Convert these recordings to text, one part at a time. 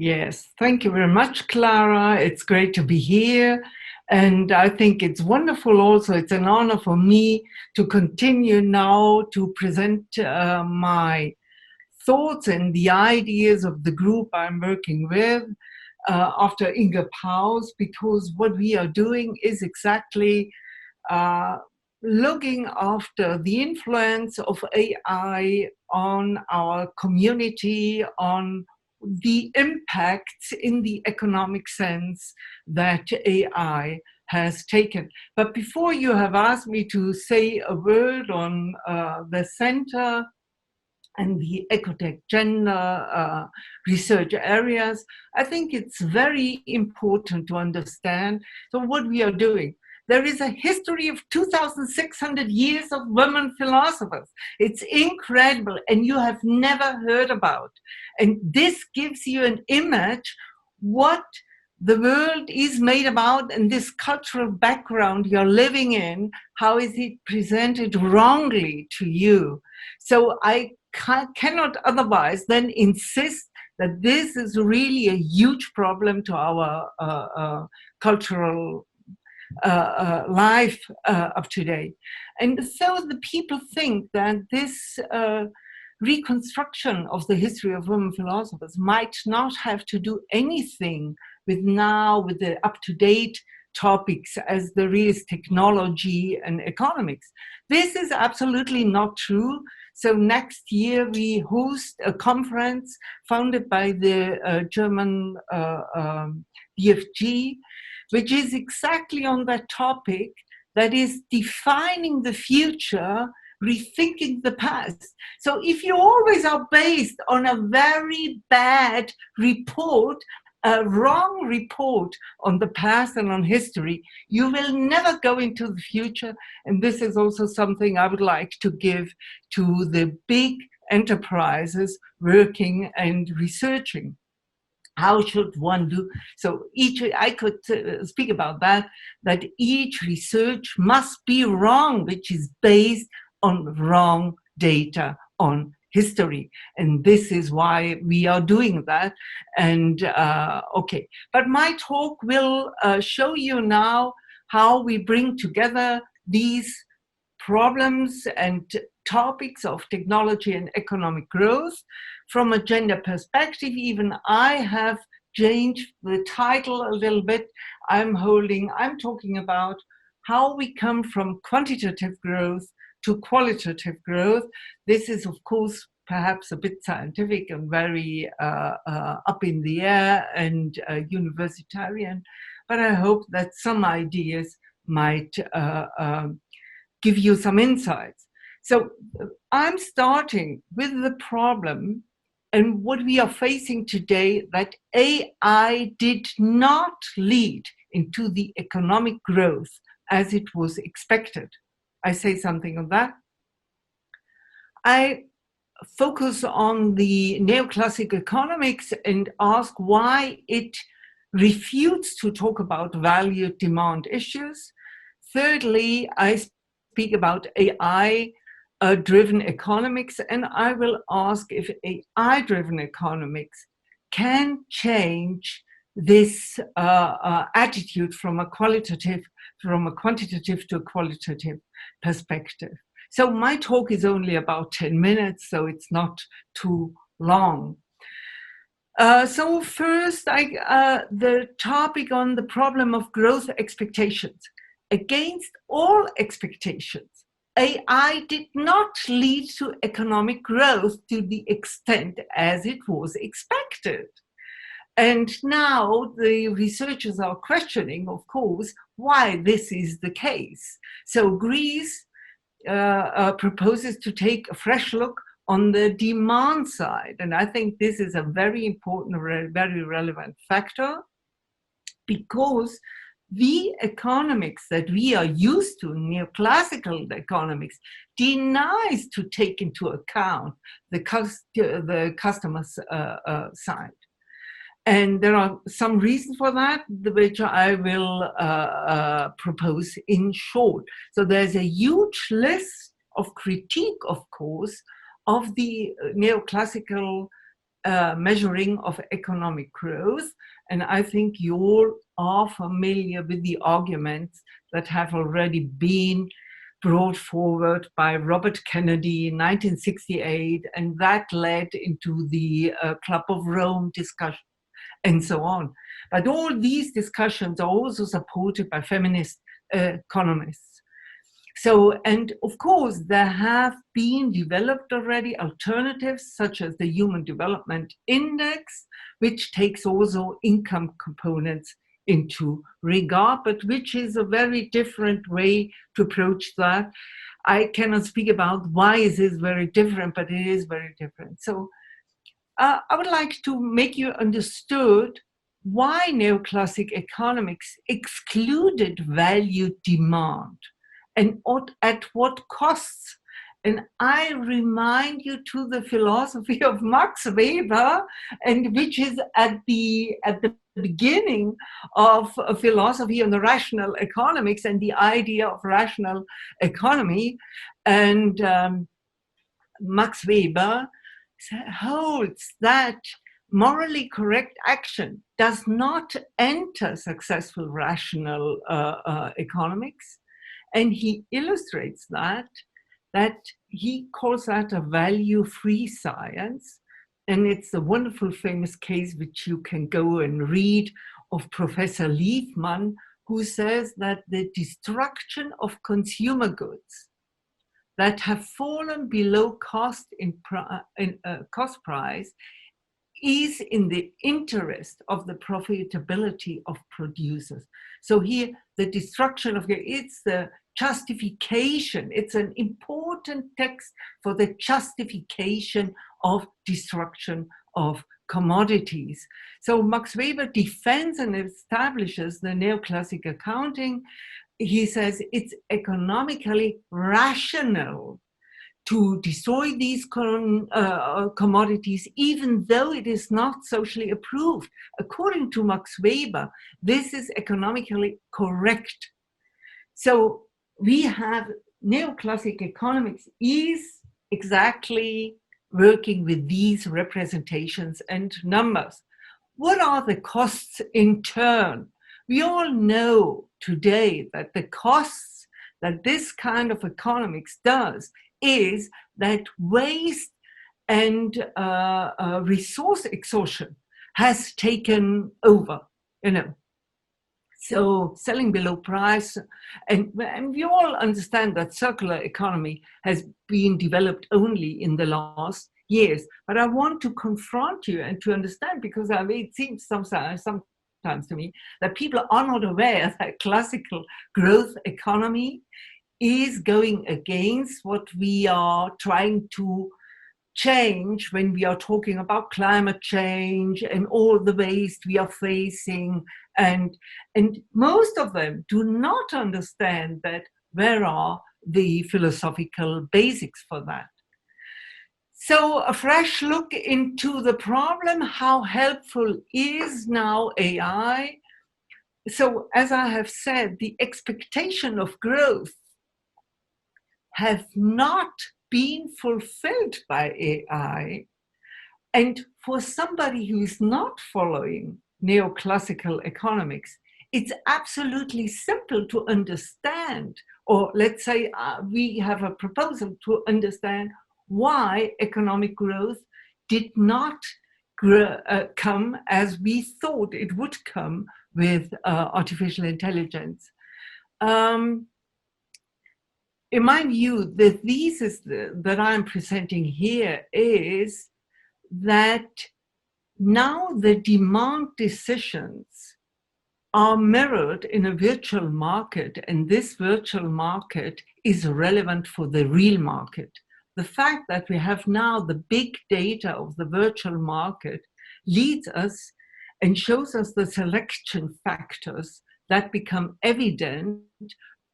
Yes, thank you very much, Clara. It's great to be here. And I think it's wonderful also. It's an honor for me to continue now to present my thoughts and the ideas of the group I'm working with after Inge Paus, because what we are doing is exactly looking after the influence of AI on our community, on the impacts in the economic sense that AI has taken. But before you have asked me to say a word on the center and the ecotech gender research areas, I think it's very important to understand what we are doing. There is a history of 2,600 years of women philosophers. It's incredible, and you have never heard about. And this gives you an image what the world is made about, and this cultural background you're living in, how is it presented wrongly to you? So I cannot otherwise than insist that this is really a huge problem to our cultural life of today. And so the people think that this reconstruction of the history of women philosophers might not have to do anything with the up-to-date topics as there is technology and economics. This is absolutely not true. So next year we host a conference founded by the German BFG, which is exactly on that topic, that is defining the future, rethinking the past. So if you always are based on a very bad report, a wrong report on the past and on history, you will never go into the future. And this is also something I would like to give to the big enterprises working and researching. How should one do? So I could speak about that each research must be wrong, which is based on wrong data on history. And this is why we are doing that. And okay, but my talk will show you now how we bring together these problems and topics of technology and economic growth from a gender perspective. Even I have changed the title a little bit. I'm talking about how we come from quantitative growth to qualitative growth. This is, of course, perhaps a bit scientific and very up in the air and universitarian, but I hope that some ideas might give you some insights. So I'm starting with the problem and what we are facing today, that AI did not lead into the economic growth as it was expected. I say something on that. I focus on the neoclassic economics and ask why it refutes to talk about value demand issues. Thirdly, I speak about AI-driven economics, and I will ask if AI-driven economics can change this attitude from a quantitative to a qualitative perspective. So my talk is only about 10 minutes, so it's not too long. So first, the topic on the problem of growth expectations. Against all expectations, AI did not lead to economic growth to the extent as it was expected. And now the researchers are questioning, of course, why this is the case. So Greece proposes to take a fresh look on the demand side. And I think this is a very important, very relevant factor, because the economics that we are used to, neoclassical economics, denies to take into account the customer's side. And there are some reasons for that, which I will propose in short. So there's a huge list of critique, of course, of the neoclassical measuring of economic growth. And I think you all are familiar with the arguments that have already been brought forward by Robert Kennedy in 1968, and that led into the Club of Rome discussion and so on. But all these discussions are also supported by feminist economists. So, and of course, there have been developed already alternatives such as the Human Development Index, which takes also income components into regard, but which is a very different way to approach that. I cannot speak about why it is very different, but it is very different. So I would like to make you understood why neoclassic economics excluded value demand and at what costs. And I remind you to the philosophy of Max Weber, and which is at the beginning of a philosophy on the rational economics and the idea of rational economy. And Max Weber holds that morally correct action does not enter successful rational economics. And he illustrates that he calls that a value-free science. And it's a wonderful famous case which you can go and read of Professor Liefman, who says that the destruction of consumer goods that have fallen below cost cost price is in the interest of the profitability of producers. So here, the destruction of it's the justification. It's an important text for the justification of destruction of commodities. So Max Weber defends and establishes the neoclassic accounting. He says it's economically rational to destroy these commodities, even though it is not socially approved. According to Max Weber, this is economically correct. So we have neoclassic economics is exactly working with these representations and numbers. What are the costs in turn? We all know today that the costs that this kind of economics does is that waste and resource exhaustion has taken over, So selling below price, and we all understand that circular economy has been developed only in the last years. But I want to confront you and to understand, because it seems sometimes to me that people are not aware that classical growth economy is going against what we are trying to change when we are talking about climate change and all the waste we are facing. And most of them do not understand that where are the philosophical basics for that. So a fresh look into the problem, how helpful is now AI? So as I have said, the expectation of growth have not been fulfilled by AI. And for somebody who is not following neoclassical economics, it's absolutely simple to understand, or let's say we have a proposal to understand why economic growth did not come as we thought it would come with artificial intelligence. In my view, the thesis that I'm presenting here is that now the demand decisions are mirrored in a virtual market, and this virtual market is relevant for the real market. The fact that we have now the big data of the virtual market leads us and shows us the selection factors that become evident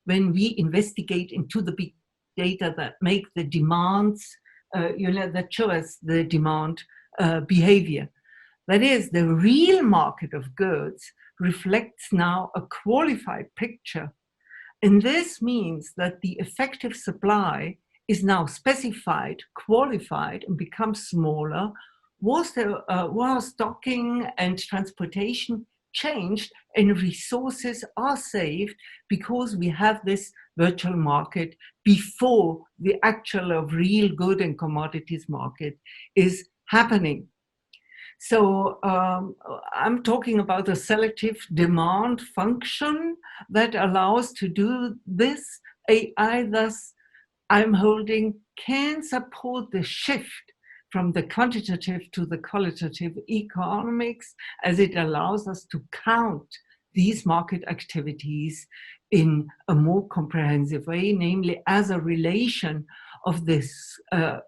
when we investigate into the big data that make the demands, that show us the demand behavior. That is, the real market of goods reflects now a qualified picture. And this means that the effective supply is now specified, qualified, and becomes smaller war stocking and transportation changed, and resources are saved because we have this virtual market before the actual real good and commodities market is happening. So I'm talking about a selective demand function that allows to do this. AI, thus, I'm holding, can support the shift from the quantitative to the qualitative economics, as it allows us to count these market activities in a more comprehensive way, namely as a relation of this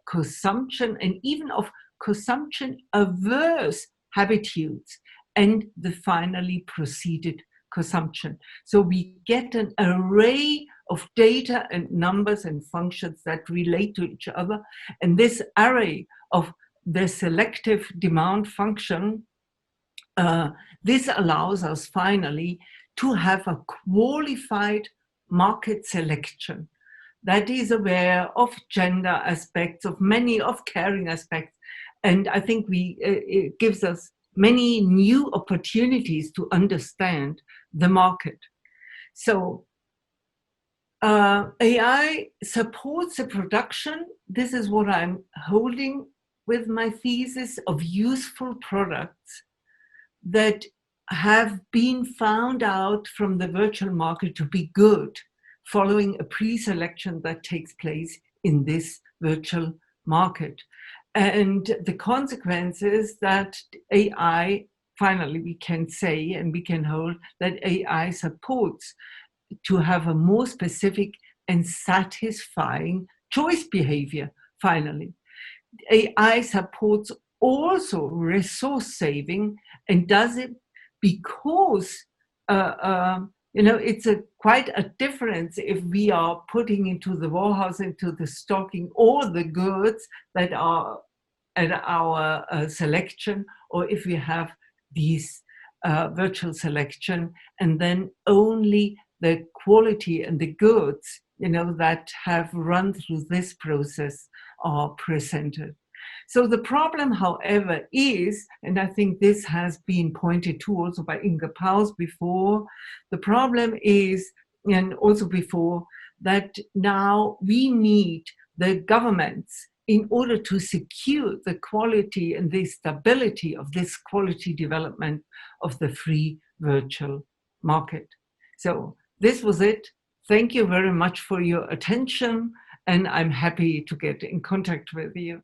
consumption and even of consumption averse habitudes and the finally proceeded consumption. So we get an array of data and numbers and functions that relate to each other. And this array of the selective demand function, this allows us finally to have a qualified market selection that is aware of gender aspects, of many of caring aspects. And I think it gives us many new opportunities to understand the market. So AI supports the production. This is what I'm holding with my thesis, of useful products that have been found out from the virtual market to be good, following a pre-selection that takes place in this virtual market. And the consequence is that AI, finally we can say and we can hold that AI supports to have a more specific and satisfying choice behavior, finally. AI supports also resource saving, and does it because it's quite a difference if we are putting into the warehouse, into the stocking, all the goods that are at our selection, or if we have these virtual selection, and then only the quality and the goods, that have run through this process are presented. So the problem, however, is, and I think this has been pointed to also by Inge Pauls before, the problem is, and also before, that now we need the governments in order to secure the quality and the stability of this quality development of the free virtual market. So this was it. Thank you very much for your attention, and I'm happy to get in contact with you.